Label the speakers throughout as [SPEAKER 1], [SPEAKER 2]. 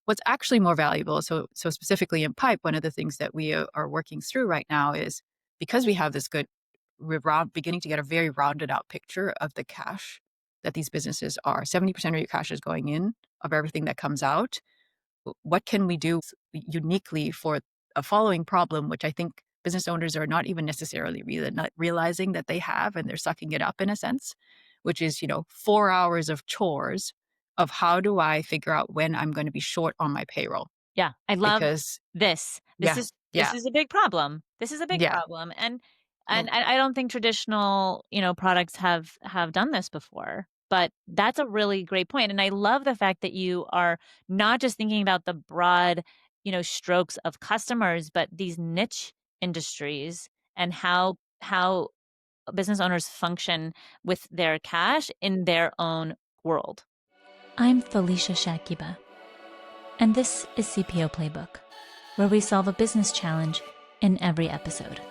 [SPEAKER 1] what's actually more valuable, so specifically in Pipe, one of the things that we are working through right now is because we have this good, we're beginning to get a very rounded out picture of the cash that these businesses are. 70% of your cash is going in of everything that comes out. What can we do uniquely for a following problem, which I think business owners are not even necessarily not realizing that they have, and they're sucking it up in a sense, which is, 4 hours of chores of how do I figure out when I'm going to be short on my payroll?
[SPEAKER 2] Yeah, I love
[SPEAKER 1] Because
[SPEAKER 2] this. This
[SPEAKER 1] yeah,
[SPEAKER 2] is this
[SPEAKER 1] yeah,
[SPEAKER 2] is a big problem. This is a big
[SPEAKER 1] yeah.
[SPEAKER 2] problem, and
[SPEAKER 1] And
[SPEAKER 2] I don't think traditional, products have done this before. But that's a really great point, and I love the fact that you are not just thinking about the broad, strokes of customers, but these niche industries and how business owners function with their cash in their own world. I'm Felicia Shakiba, and this is CPO Playbook, where we solve a business challenge in every episode.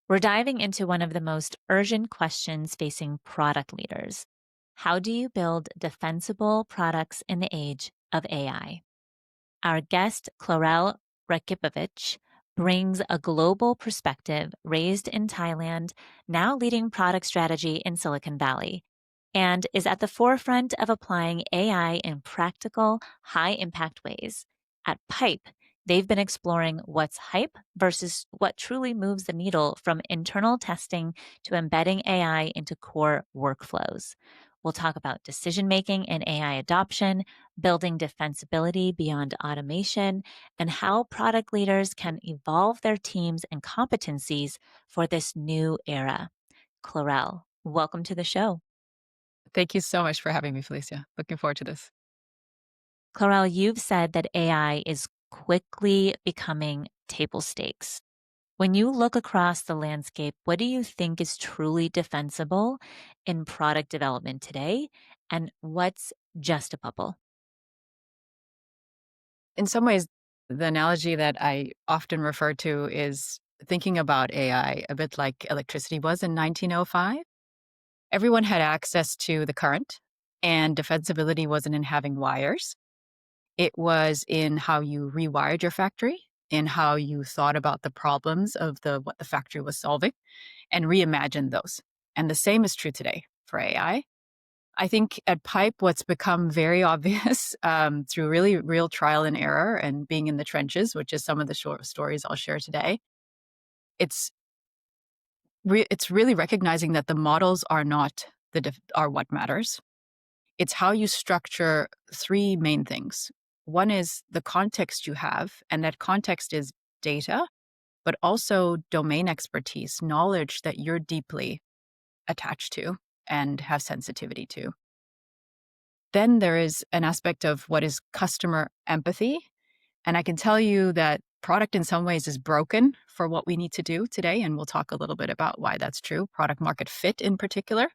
[SPEAKER 2] We're diving into one of the most urgent questions facing product leaders. How do you build defensible products in the age of AI? Our guest, Claurelle Rekipovich, brings a global perspective, raised in Thailand, now leading product strategy in Silicon Valley, and is at the forefront of applying AI in practical, high-impact ways. At Pipe, they've been exploring what's hype versus what truly moves the needle, from internal testing to embedding AI into core workflows. We'll talk about decision-making and AI adoption, building defensibility beyond automation, and how product leaders can evolve their teams and competencies for this new era. Claurelle, welcome to the show.
[SPEAKER 1] thank you so much for having me, Felicia. Looking forward to this.
[SPEAKER 2] Claurelle, you've said that AI is quickly becoming table stakes. When you look across the landscape, what do you think is truly defensible in product development today, and what's just a bubble?
[SPEAKER 1] In some ways, the analogy that I often refer to is thinking about AI a bit like electricity was in 1905. Everyone had access to the current, and defensibility wasn't in having wires. It was in how you rewired your factory, in how you thought about the problems of what the factory was solving, and reimagined those. And the same is true today for AI. I think at Pipe, what's become very obvious through really real trial and error and being in the trenches, which is some of the short stories I'll share today, it's it's really recognizing that the models are not are what matters. It's how you structure three main things. One is the context you have, and that context is data, but also domain expertise, knowledge that you're deeply attached to and have sensitivity to. Then there is an aspect of what is customer empathy. And I can tell you that product in some ways is broken for what we need to do today. And we'll talk a little bit about why that's true, product market fit in particular.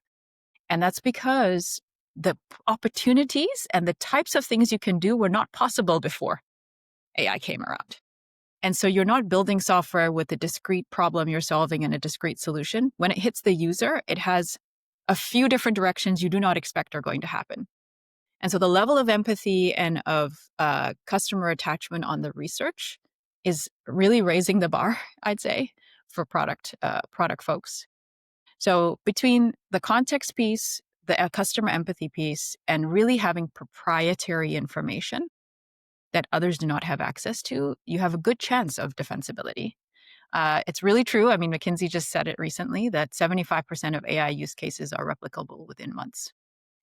[SPEAKER 1] And that's because the opportunities and the types of things you can do were not possible before AI came around. And so you're not building software with a discrete problem you're solving and a discrete solution. When it hits the user, it has a few different directions you do not expect are going to happen. And so the level of empathy and of customer attachment on the research is really raising the bar, I'd say, for product folks. So between the context piece, the customer empathy piece, and really having proprietary information that others do not have access to, you have a good chance of defensibility. It's really true. I mean, McKinsey just said it recently that 75% of AI use cases are replicable within months,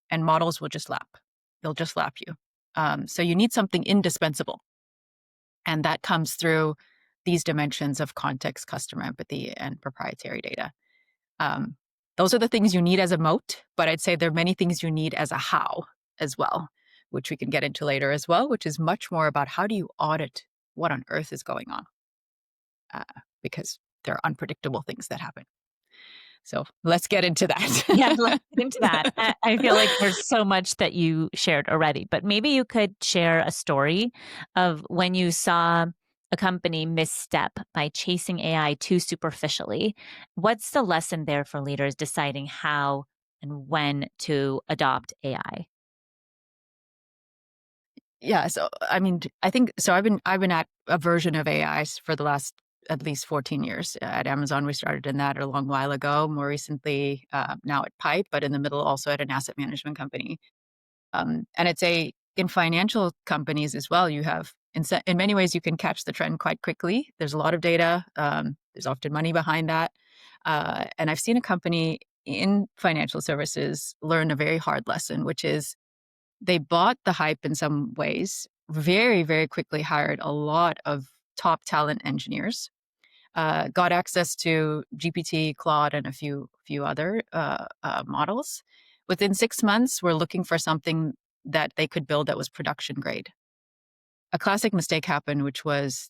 [SPEAKER 1] and models will just lap. They'll just lap you. So you need something indispensable. And that comes through these dimensions of context, customer empathy, and proprietary data. Those are the things you need as a moat, but I'd say there are many things you need as a how as well, which we can get into later as well, which is much more about how do you audit what on earth is going on? Because there are unpredictable things that happen. So let's get into that.
[SPEAKER 2] Yeah, let's get into that. I feel like there's so much that you shared already, but maybe you could share a story of when you saw a company misstep by chasing AI too superficially? What's the lesson there for leaders deciding how and when to adopt AI?
[SPEAKER 1] Yeah, so I mean, I think so. I've been at a version of AI for the last at least 14 years. At Amazon, we started in that a long while ago. More recently, now at Pipe, but in the middle also at an asset management company. And it's a in financial companies as well. You have in many ways you can catch the trend quite quickly. There's a lot of data. There's often money behind that, and I've seen a company in financial services learn a very hard lesson, which is they bought the hype in some ways, very, very quickly hired a lot of top talent engineers, got access to GPT, Claude, and a few other models. Within 6 months, we're looking for something that they could build that was production grade. A classic mistake happened, which was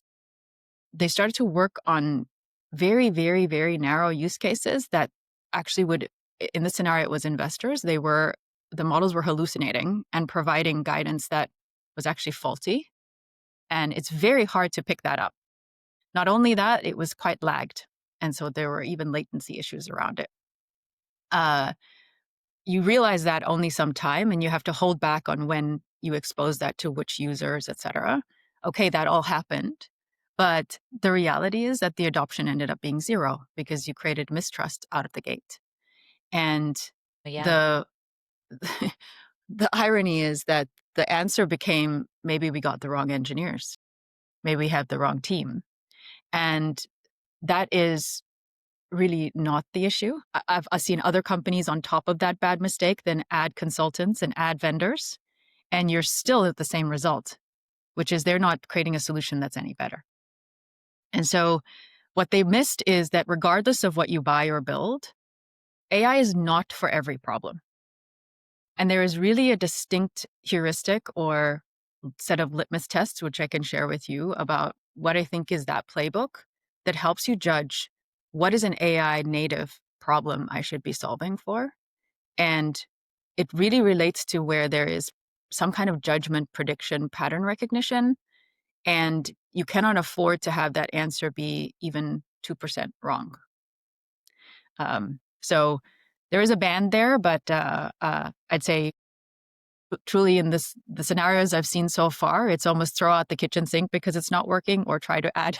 [SPEAKER 1] they started to work on very, very, very narrow use cases that actually would, in this scenario, it was investors. The models were hallucinating and providing guidance that was actually faulty. And it's very hard to pick that up. Not only that, it was quite lagged. And so there were even latency issues around it. Uh, you realize that only some time and you have to hold back on when you expose that to which users, et cetera. Okay, that all happened. But the reality is that the adoption ended up being zero because you created mistrust out of the gate. And
[SPEAKER 2] Yeah.
[SPEAKER 1] the the irony is that the answer became maybe we got the wrong engineers, maybe we had the wrong team. And that is really not the issue. I've seen other companies on top of that bad mistake then add consultants and add vendors, and you're still at the same result, which is they're not creating a solution that's any better. And so what they missed is that regardless of what you buy or build, AI is not for every problem. And there is really a distinct heuristic or set of litmus tests, which I can share with you about what I think is that playbook that helps you judge what is an AI native problem I should be solving for. And it really relates to where there is some kind of judgment, prediction, pattern recognition. And you cannot afford to have that answer be even 2% wrong. So there is a band there, but I'd say truly in the scenarios I've seen so far, it's almost throw out the kitchen sink because it's not working or try to add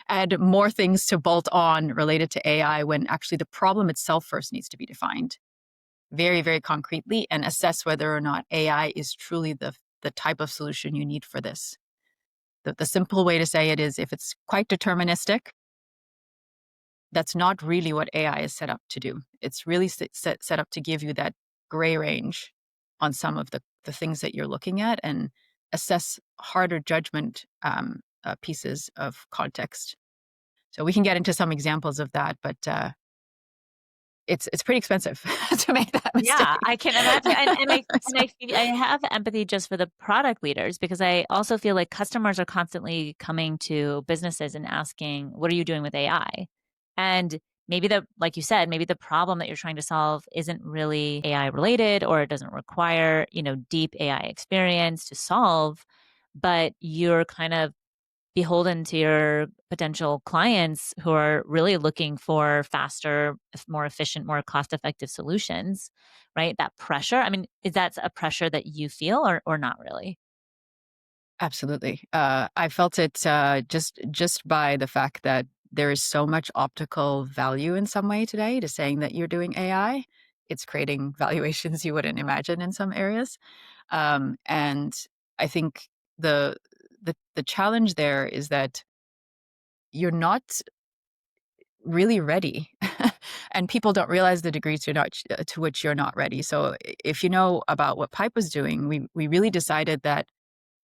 [SPEAKER 1] add more things to bolt on related to AI when actually the problem itself first needs to be defined very, very concretely and assess whether or not AI is truly the type of solution you need for this. The simple way to say it is if it's quite deterministic, that's not really what AI is set up to do. It's really set up to give you that gray range on some of the things that you're looking at and assess harder judgment pieces of context. So we can get into some examples of that, but it's pretty expensive to make that
[SPEAKER 2] Yeah,
[SPEAKER 1] mistake.
[SPEAKER 2] I can imagine,
[SPEAKER 1] So,
[SPEAKER 2] I have empathy just for the product leaders because I also feel like customers are constantly coming to businesses and asking, "What are you doing with AI?" And maybe like you said, maybe the problem that you're trying to solve isn't really AI related or it doesn't require, deep AI experience to solve, but you're kind of beholden to your potential clients who are really looking for faster, more efficient, more cost effective solutions, right? That pressure. I mean, is that a pressure that you feel or not really?
[SPEAKER 1] absolutely. I felt it just by the fact that there is so much optical value in some way today to saying that you're doing AI. It's creating valuations you wouldn't imagine in some areas. And I think the the challenge there is that you're not really ready, and people don't realize the degree to which you're not ready. So if you know about what Pipe was doing, we really decided that,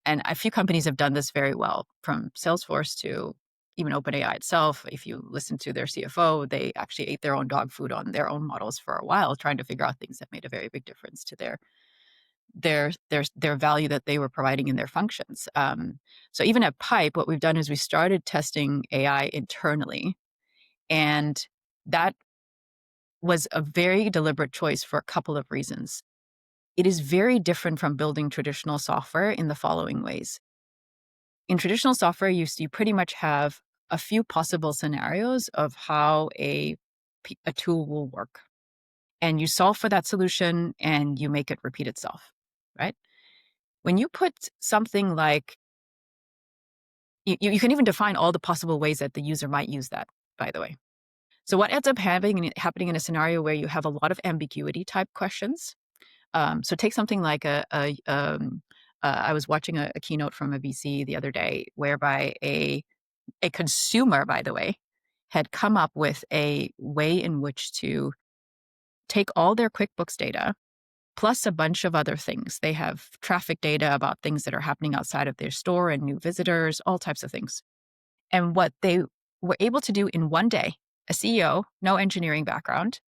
[SPEAKER 1] and a few companies have done this very well, from Salesforce to even OpenAI itself. If you listen to their CFO, they actually ate their own dog food on their own models for a while, trying to figure out things that made a very big difference to their value that they were providing in their functions. So even at Pipe, what we've done is we started testing AI internally, and that was a very deliberate choice for a couple of reasons. It is very different from building traditional software in the following ways. In traditional software, you pretty much have a few possible scenarios of how a tool will work. And you solve for that solution and you make it repeat itself, right? When you put something like, you can even define all the possible ways that the user might use that, by the way. So what ends up happening in a scenario where you have a lot of ambiguity type questions. So take something like I was watching a keynote from a VC the other day, whereby a consumer, by the way, had come up with a way in which to take all their QuickBooks data plus a bunch of other things. They have traffic data about things that are happening outside of their store and new visitors, all types of things. And what they were able to do in one day, a CEO, no engineering background,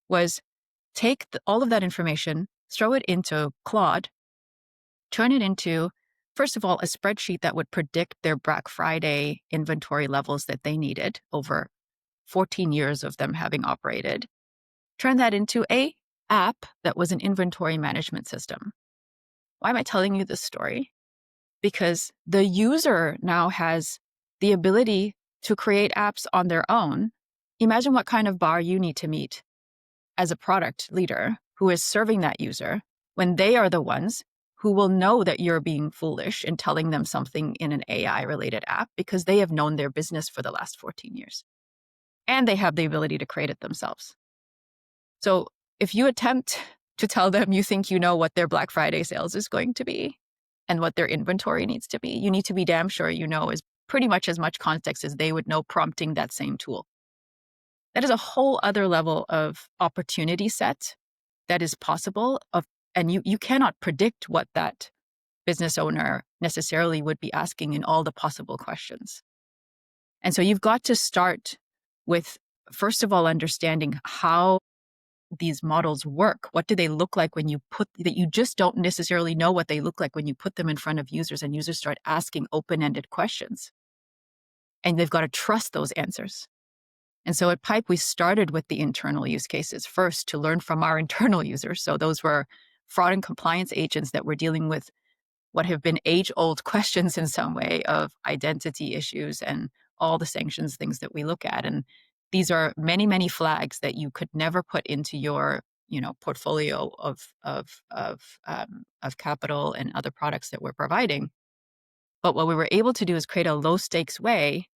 [SPEAKER 1] was take all of that information, throw it into Claude, turn it into, first of all, a spreadsheet that would predict their Black Friday inventory levels that they needed over 14 years of them having operated, turn that into a app that was an inventory management system. Why am I telling you this story? Because the user now has the ability to create apps on their own. Imagine what kind of bar you need to meet as a product leader who is serving that user when they are the ones who will know that you're being foolish and telling them something in an AI related app because they have known their business for the last 14 years and they have the ability to create it themselves. So if you attempt to tell them you think you know what their Black Friday sales is going to be and what their inventory needs to be, you need to be damn sure you know is pretty much as much context as they would know prompting that same tool. That is a whole other level of opportunity set that is possible and you cannot predict what that business owner necessarily would be asking in all the possible questions. And so you've got to start with, first of all, understanding how these models work. What do they look like when you that you just don't necessarily know what they look like when you put them in front of users and users start asking open-ended questions. And they've got to trust those answers. And so at Pipe, we started with the internal use cases first to learn from our internal users. So those were fraud and compliance agents that were dealing with what have been age-old questions in some way of identity issues and all the sanctions things that we look at. And these are many, many flags that you could never put into your, portfolio of capital and other products that we're providing. But what we were able to do is create a low-stakes way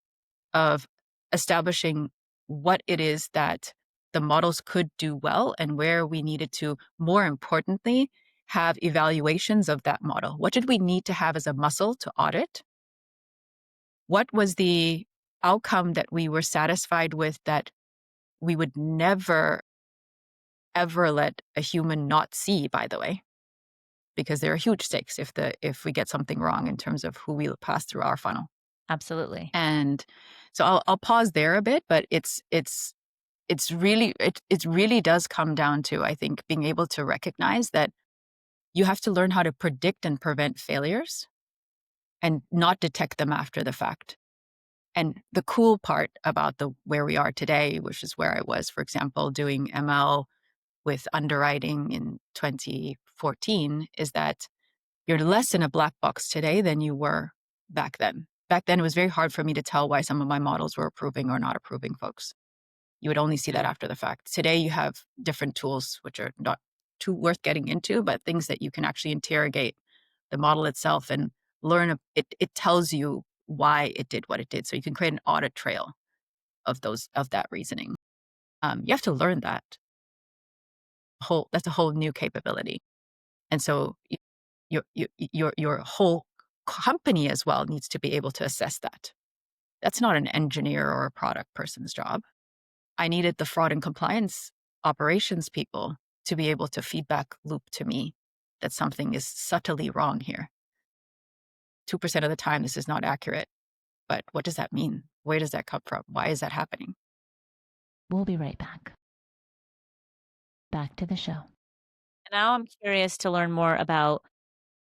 [SPEAKER 1] of establishing what it is that the models could do well and where we needed to, more importantly, have evaluations of that model. What did we need to have as a muscle to audit? What was the outcome that we were satisfied with that we would never, ever let a human not see, by the way? Because there are huge stakes if we get something wrong in terms of who we pass through our funnel.
[SPEAKER 2] Absolutely.
[SPEAKER 1] And so I'll pause there a bit, but it really does come down to, I think, being able to recognize that you have to learn how to predict and prevent failures and not detect them after the fact. And the cool part about where we are today, which is where I was, for example, doing ML with underwriting in 2014, is that you're less in a black box today than you were back then. Back then, it was very hard for me to tell why some of my models were approving or not approving folks. You would only see that after the fact. Today, you have different tools, which are not too worth getting into, but things that you can actually interrogate the model itself and learn. It tells you why it did what it did. So you can create an audit trail of that reasoning. You have to learn that. That's a whole new capability. And so your whole company as well needs to be able to assess that. That's not an engineer or a product person's job. I needed the fraud and compliance operations people to be able to feedback loop to me that something is subtly wrong here. 2% of the time, this is not accurate. But what does that mean? Where does that come from? Why is that happening?
[SPEAKER 2] We'll be right back. Back to the show. Now I'm curious to learn more about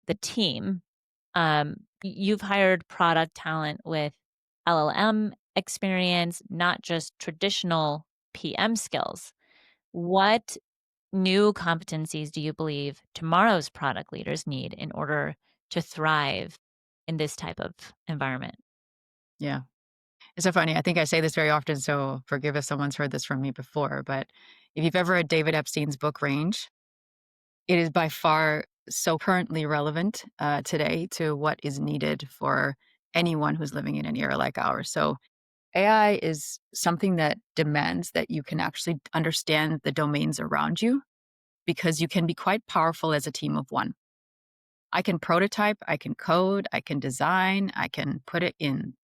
[SPEAKER 2] the team. You've hired product talent with LLM experience, not just traditional PM skills. What new competencies do you believe tomorrow's product leaders need in order to thrive in this type of environment?
[SPEAKER 1] Yeah. It's so funny. I think I say this very often, so forgive if someone's heard this from me before, but if you've ever read David Epstein's book Range, it is by far so currently relevant today to what is needed for anyone who's living in an era like ours. So AI is something that demands that you can actually understand the domains around you because you can be quite powerful as a team of one. I can prototype, I can code, I can design, I can put it in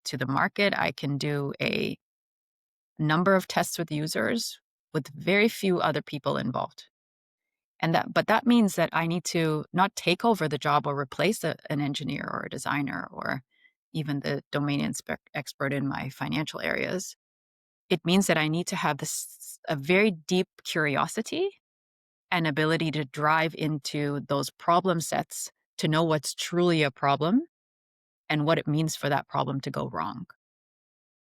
[SPEAKER 1] to the market, I can do a number of tests with users with very few other people involved. But that means that I need to not take over the job or replace an engineer or a designer or even the domain expert in my financial areas. It means that I need to have a very deep curiosity and ability to drive into those problem sets to know what's truly a problem and what it means for that problem to go wrong.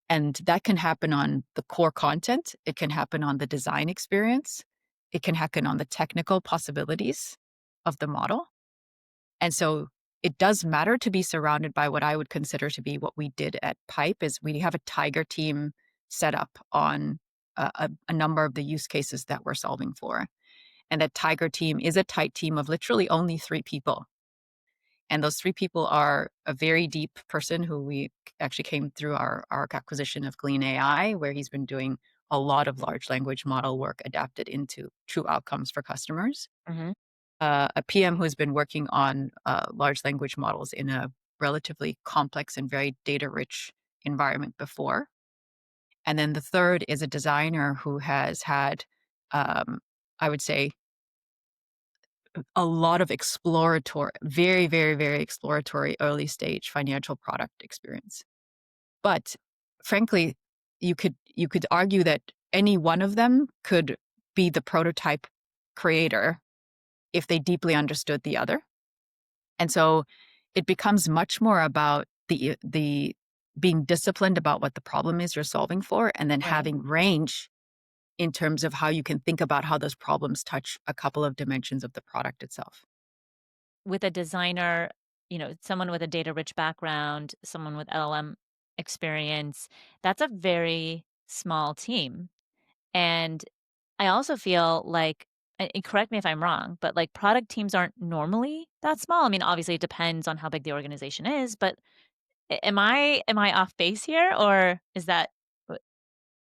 [SPEAKER 1] And that can happen on the core content. It can happen on the design experience. It can happen on the technical possibilities of the model. And so it does matter to be surrounded by what I would consider to be what we did at Pipe is we have a tiger team set up on a number of the use cases that we're solving for. And that tiger team is a tight team of literally only 3 people. And those 3 people are a very deep person who we actually came through our acquisition of Glean AI, where he's been doing a lot of large language model work adapted into true outcomes for customers.
[SPEAKER 2] Hmm.
[SPEAKER 1] A PM who's been working on large language models in a relatively complex and very data rich environment before. And then the third is a designer who has had, I would say, a lot of exploratory, very, very, very exploratory early stage financial product experience. But frankly, you could argue that any one of them could be the prototype creator if they deeply understood the other. And so it becomes much more about the being disciplined about what the problem is you're solving for, and then
[SPEAKER 2] Right.
[SPEAKER 1] having range in terms of how you can think about how those problems touch a couple of dimensions of the product itself.
[SPEAKER 2] With a designer, someone with a data rich background, someone with LLM experience, that's a very small team. And I also feel like, and correct me if I'm wrong, but like product teams aren't normally that small. I mean, obviously it depends on how big the organization is, but am I off base here, or is that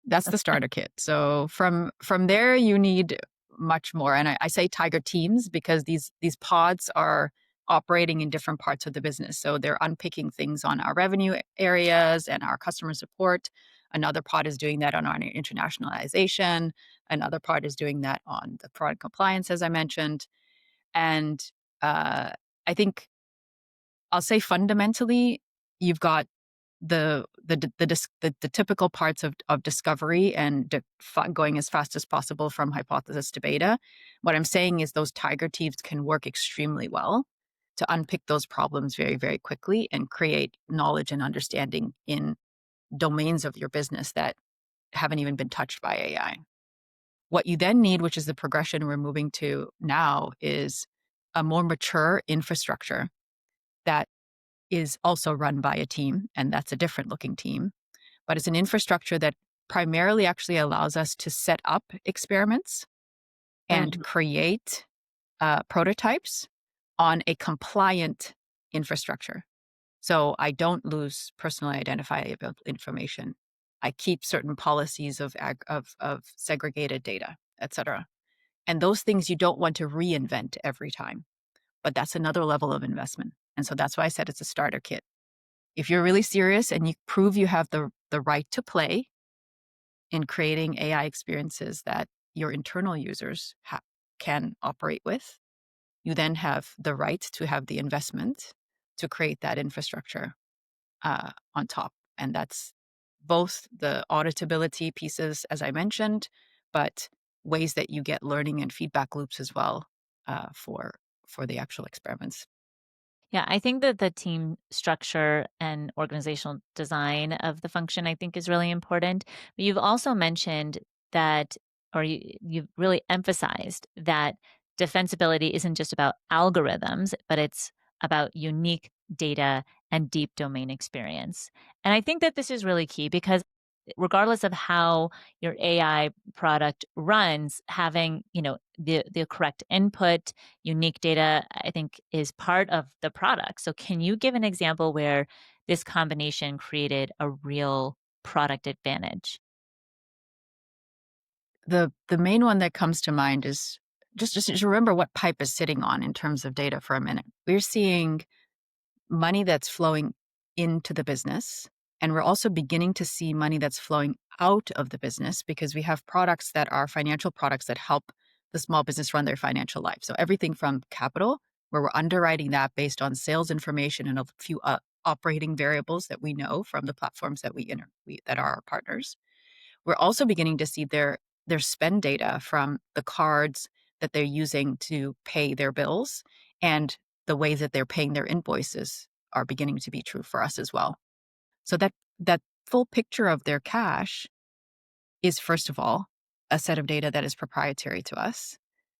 [SPEAKER 1] That's the starter kit. So from there, you need much more. And I say tiger teams because these pods are operating in different parts of the business. So they're unpicking things on our revenue areas and our customer support. Another pod is doing that on our internationalization. Another part is doing that on the product compliance, as I mentioned. And uh, I think I'll say fundamentally, you've got the typical parts of discovery and going as fast as possible from hypothesis to beta. What I'm saying is those tiger teams can work extremely well to unpick those problems very, very quickly and create knowledge and understanding in domains of your business that haven't even been touched by AI. What you then need, which is the progression we're moving to now, is a more mature infrastructure that is also run by a team, and that's a different looking team. But it's an infrastructure that primarily actually allows us to set up experiments and
[SPEAKER 2] Mhm.
[SPEAKER 1] create prototypes on a compliant infrastructure. So I don't lose personally identifiable information. I keep certain policies of segregated data, et cetera. And those things you don't want to reinvent every time. But that's another level of investment. And so that's why I said it's a starter kit. If you're really serious and you prove you have the right to play in creating AI experiences that your internal users can operate with, you then have the right to have the investment to create that infrastructure on top. And that's both the auditability pieces, as I mentioned, but ways that you get learning and feedback loops as well for the actual experiments.
[SPEAKER 2] Yeah, I think that the team structure and organizational design of the function, I think, is really important. But you've also mentioned that, or you've really emphasized that defensibility isn't just about algorithms, but it's about unique data, and deep domain experience. And I think that this is really key because regardless of how your AI product runs, having, the correct input, unique data, I think is part of the product. So can you give an example where this combination created a real product advantage?
[SPEAKER 1] The main one that comes to mind is just remember what pipe is sitting on in terms of data for a minute. We're seeing money that's flowing into the business, and we're also beginning to see money that's flowing out of the business because we have products that are financial products that help the small business run their financial life. So everything from capital, where we're underwriting that based on sales information and a few operating variables that we know from the platforms that we that are our partners. We're also beginning to see their spend data from the cards that they're using to pay their bills, and the ways that they're paying their invoices are beginning to be true for us as well. So that full picture of their cash is, first of all, a set of data that is proprietary to us.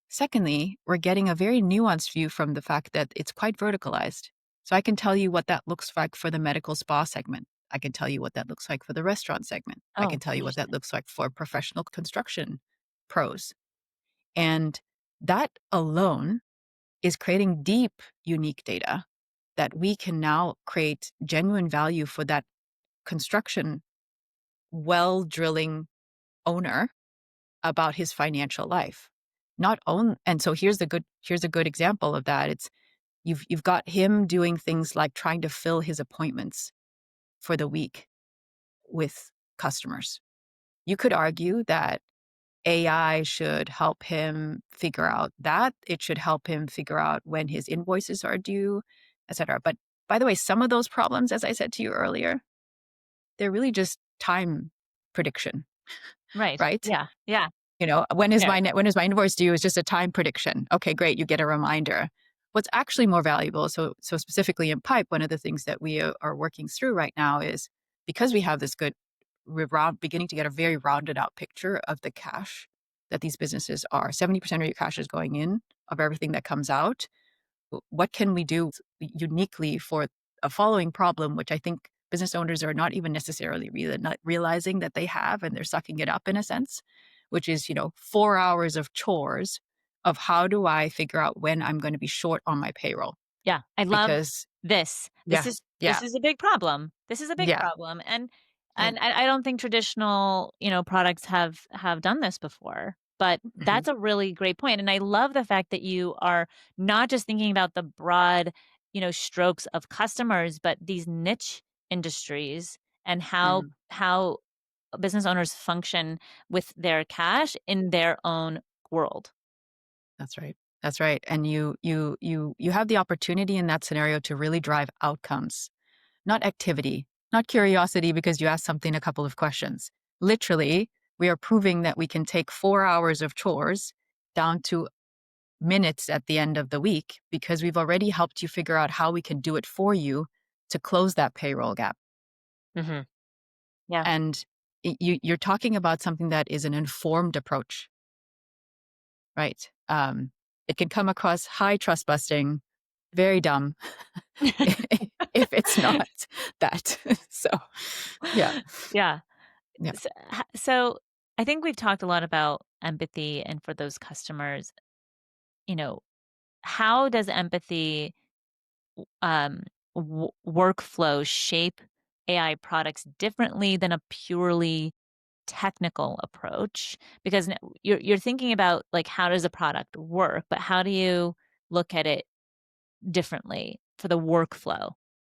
[SPEAKER 1] Secondly, we're getting a very nuanced view from the fact that it's quite verticalized. So I can tell you what that looks like for the medical spa segment. I can tell you what that looks like for the restaurant segment. I
[SPEAKER 2] Oh,
[SPEAKER 1] can tell you what that
[SPEAKER 2] interesting.
[SPEAKER 1] looks like for professional construction pros. And that alone is creating deep, unique data that we can now create genuine value for that construction well drilling owner about his financial life. Not own and so here's a good example of that. It's you've got him doing things like trying to fill his appointments for the week with customers. You could argue that AI should help him figure out that. It should help him figure out when his invoices are due, et cetera. But by the way, some of those problems, as I said to you earlier, they're really just time prediction,
[SPEAKER 2] Right.
[SPEAKER 1] right?
[SPEAKER 2] Yeah. Yeah.
[SPEAKER 1] When
[SPEAKER 2] Fair.
[SPEAKER 1] is my invoice due is just a time prediction. Okay, great, you get a reminder. What's actually more valuable, so specifically in Pipe, one of the things that we are working through right now is because we have this good, we're beginning to get a very rounded out picture of the cash that these businesses are. 70% of your cash is going in of everything that comes out. What can we do uniquely for a following problem, which I think business owners are not even necessarily not realizing that they have, and they're sucking it up in a sense, which is, 4 hours of chores of how do I figure out when I'm going to be short on my payroll?
[SPEAKER 2] Yeah, I love
[SPEAKER 1] Because,
[SPEAKER 2] this. This
[SPEAKER 1] yeah,
[SPEAKER 2] is
[SPEAKER 1] yeah,
[SPEAKER 2] this is a big problem. This is a big
[SPEAKER 1] yeah,
[SPEAKER 2] problem, and
[SPEAKER 1] yeah.
[SPEAKER 2] I don't think traditional, products have done this before. But
[SPEAKER 1] Mhm.
[SPEAKER 2] that's a really great point, and I love the fact that you are not just thinking about the broad, strokes of customers, but these niche industries and how
[SPEAKER 1] Mhm.
[SPEAKER 2] business owners function with their cash in their own world.
[SPEAKER 1] That's right. That's right. And you have the opportunity in that scenario to really drive outcomes, not activity, not curiosity because you asked something a couple of questions. Literally, we are proving that we can take 4 hours of chores down to minutes at the end of the week because we've already helped you figure out how we can do it for you to close that payroll gap.
[SPEAKER 2] Mhm. Yeah.
[SPEAKER 1] And you're talking about something that is an informed approach, right? It can come across high trust busting, very dumb if it's not that. So, yeah,
[SPEAKER 2] Yeah.
[SPEAKER 1] yeah.
[SPEAKER 2] So I think we've talked a lot about empathy and for those customers, you know, how does empathy um, workflow shape AI products differently than a purely technical approach? Because you're thinking about like how does a product work, but how do you look at it differently for the workflow?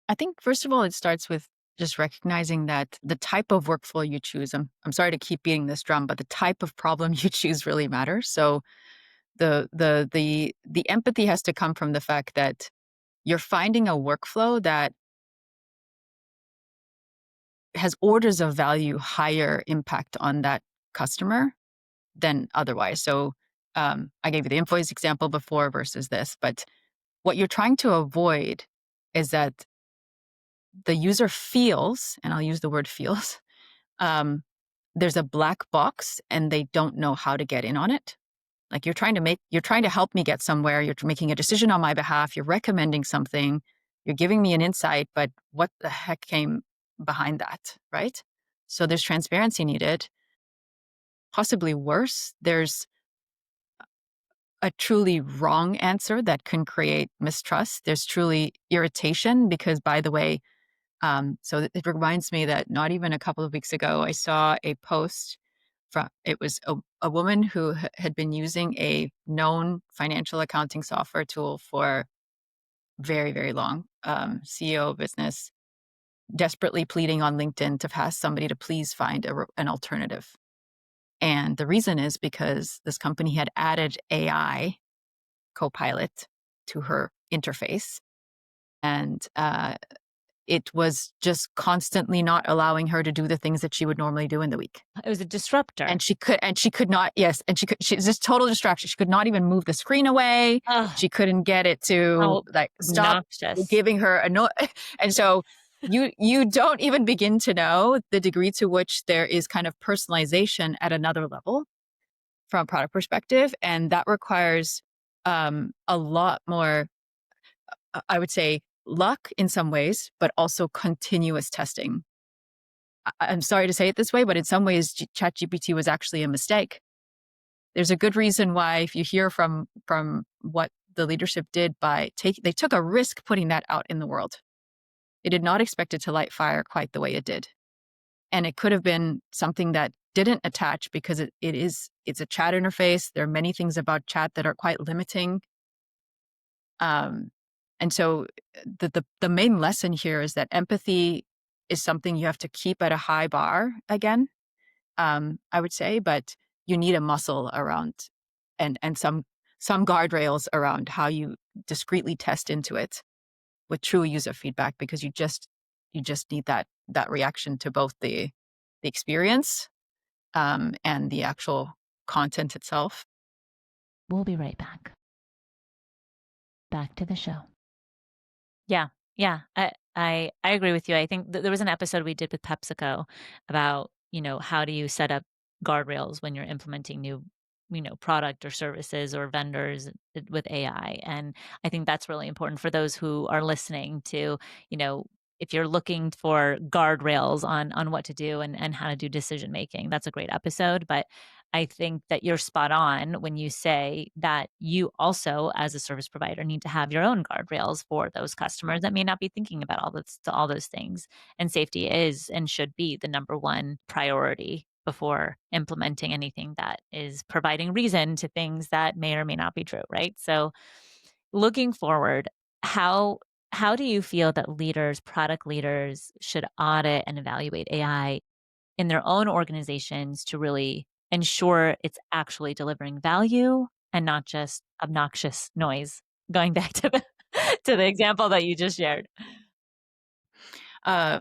[SPEAKER 1] I think first of all, it starts with just recognizing that the type of workflow you choose. I'm sorry to keep beating this drum, but the type of problem you choose really matters. So the empathy has to come from the fact that you're finding a workflow that has orders of value higher impact on that customer than otherwise. So I gave you the invoice example before versus this, but what you're trying to avoid is that the user feels, and I'll use the word feels, um, there's a black box and they don't know how to get in on it. Like you're trying to help me get somewhere. You're making a decision on my behalf. You're recommending something. You're giving me an insight, but what the heck came behind that, right? So there's transparency needed. Possibly worse, there's a truly wrong answer that can create mistrust. There's truly irritation because, by the way, so it reminds me that not even a couple of weeks ago, I saw a post from, it was a woman who had been using a known financial accounting software tool for very, very long, CEO business, desperately pleading on LinkedIn to ask somebody to please find an alternative. And the reason is because this company had added AI Copilot to her interface. And it was just constantly not allowing her to do the things that she would normally do in the week.
[SPEAKER 2] It was a disruptor.
[SPEAKER 1] And she could not, yes. And she was just total distraction. She could not even move the screen away.
[SPEAKER 2] Ugh,
[SPEAKER 1] She couldn't get it to
[SPEAKER 2] how
[SPEAKER 1] like stop
[SPEAKER 2] obnoxious.
[SPEAKER 1] giving her a no. And so you don't even begin to know the degree to which there is kind of personalization at another level from a product perspective. And that requires a lot more, I would say, luck in some ways, but also continuous testing. I'm sorry to say it this way, but in some ways, ChatGPT was actually a mistake. There's a good reason why, if you hear from what the leadership did they took a risk putting that out in the world. They did not expect it to light fire quite the way it did. And it could have been something that didn't attach because it's a chat interface. There are many things about chat that are quite limiting. And so the main lesson here is that empathy is something you have to keep at a high bar again, I would say, but you need a muscle around and some guardrails around how you discreetly test into it with true user feedback, because you just need that reaction to both the experience and the actual content itself.
[SPEAKER 2] We'll be right back. Back to the show. Yeah. Yeah. I agree with you. I think there was an episode we did with PepsiCo about, how do you set up guardrails when you're implementing new, product or services or vendors with AI. And I think that's really important for those who are listening to, if you're looking for guardrails on what to do and how to do decision making, that's a great episode. But I think that you're spot on when you say that you also, as a service provider, need to have your own guardrails for those customers that may not be thinking about all those things. And safety is and should be the number one priority before implementing anything that is providing reason to things that may or may not be true, right? So, looking forward, how do you feel that product leaders, should audit and evaluate AI in their own organizations to really ensure it's actually delivering value and not just obnoxious noise? Going back to the to the example that you just shared.
[SPEAKER 1] Uh,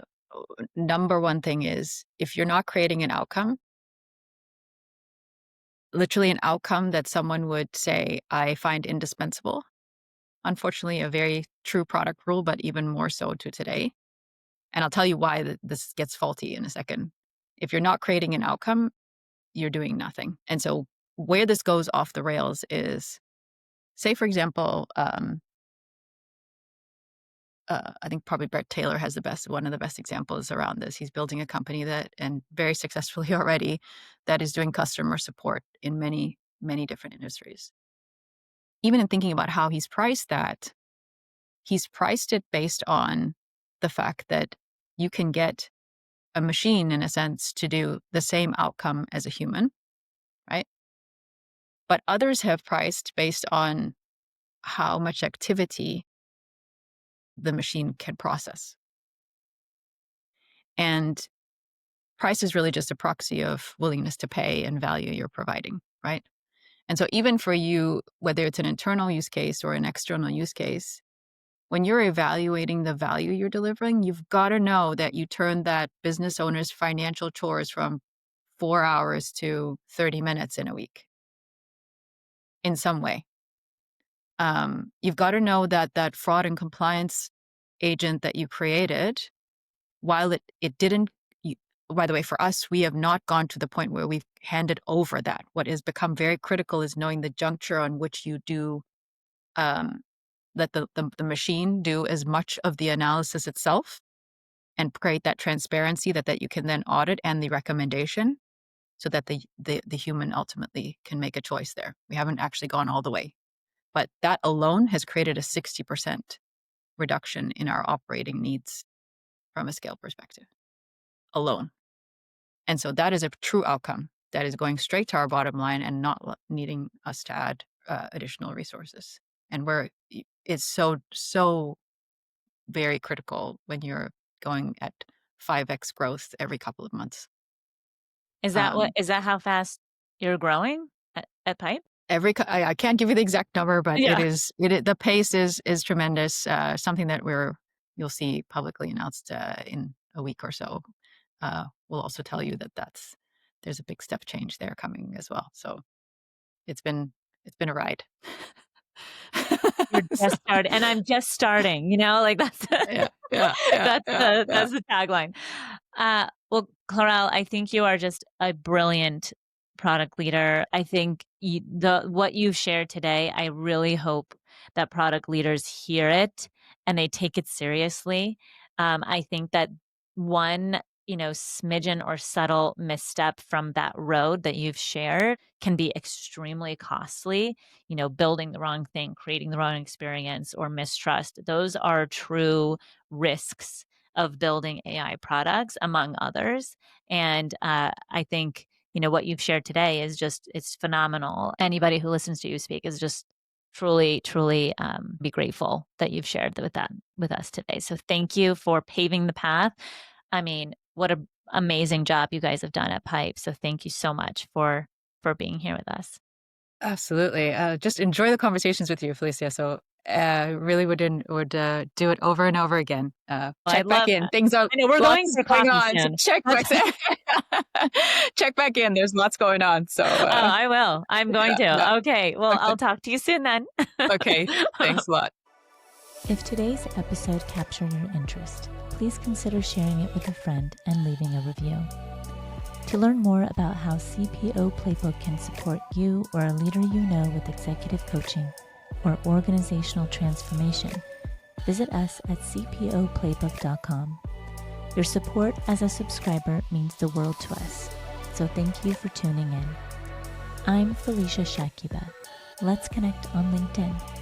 [SPEAKER 1] Number one thing is, if you're not creating an outcome, literally an outcome that someone would say, I find indispensable. Unfortunately, a very true product rule, but even more so to today. And I'll tell you why this gets faulty in a second. If you're not creating an outcome, you're doing nothing. And so where this goes off the rails is, say, for example, I think probably Brett Taylor has one of the best examples around this. He's building a company and very successfully already, that is doing customer support in many, many different industries. Even in thinking about how he's priced that, he's priced it based on the fact that you can get a machine, in a sense, to do the same outcome as a human, right? But others have priced based on how much activity the machine can process. And price is really just a proxy of willingness to pay and value you're providing, right? And so even for you, whether it's an internal use case or an external use case, when you're evaluating the value you're delivering, you've got to know that you turn that business owner's financial chores from 4 hours to 30 minutes in a week in some way. You've got to know that fraud and compliance agent that you created, while it didn't, by the way, for us, we have not gone to the point where we've handed over that. What has become very critical is knowing the juncture on which you do let the machine do as much of the analysis itself and create that transparency that you can then audit and the recommendation so that the human ultimately can make a choice there. We haven't actually gone all the way. But that alone has created a 60% reduction in our operating needs from a scale perspective alone. And so that is a true outcome that is going straight to our bottom line and not needing us to add additional resources. And it's so very critical when you're going at 5x growth every couple of months.
[SPEAKER 2] Is that how fast you're growing at Pipe?
[SPEAKER 1] I can't give you the exact number, but
[SPEAKER 2] Yeah.
[SPEAKER 1] the pace is tremendous. Something that you'll see publicly announced in a week or so. We'll also tell you there's a big step change there coming as well. So it's been a ride.
[SPEAKER 2] You're just starting, and I'm just starting, like that's that's the tagline. Well, Claurelle, I think you are just a brilliant product leader. I think what you've shared today, I really hope that product leaders hear it and they take it seriously. I think that one, smidgen or subtle misstep from that road that you've shared can be extremely costly. Building the wrong thing, creating the wrong experience, or mistrust. Those are true risks of building AI products, among others. And I think, what you've shared today it's phenomenal. Anybody who listens to you speak is just truly, truly be grateful that you've shared that with us today. So thank you for paving the path. I mean, what an amazing job you guys have done at Pipe. So thank you so much for being here with us.
[SPEAKER 1] Absolutely. Just enjoy the conversations with you, Felicia. So really would do it over and over again. Check back in.
[SPEAKER 2] That.
[SPEAKER 1] Things are
[SPEAKER 2] I know we're going for
[SPEAKER 1] going
[SPEAKER 2] coffee
[SPEAKER 1] on. So
[SPEAKER 2] soon.
[SPEAKER 1] check back in. There's lots going on. So
[SPEAKER 2] I will. I'm going to.
[SPEAKER 1] Yeah.
[SPEAKER 2] Okay. Well,
[SPEAKER 1] Okay.
[SPEAKER 2] I'll talk to you soon then.
[SPEAKER 1] Okay. Thanks a lot.
[SPEAKER 2] If today's episode captured your interest, please consider sharing it with a friend and leaving a review. To learn more about how CPO Playbook can support you or a leader you know with executive coaching or organizational transformation, visit us at cpoplaybook.com. Your support as a subscriber means the world to us, so thank you for tuning in. I'm Felicia Shakiba. Let's connect on LinkedIn.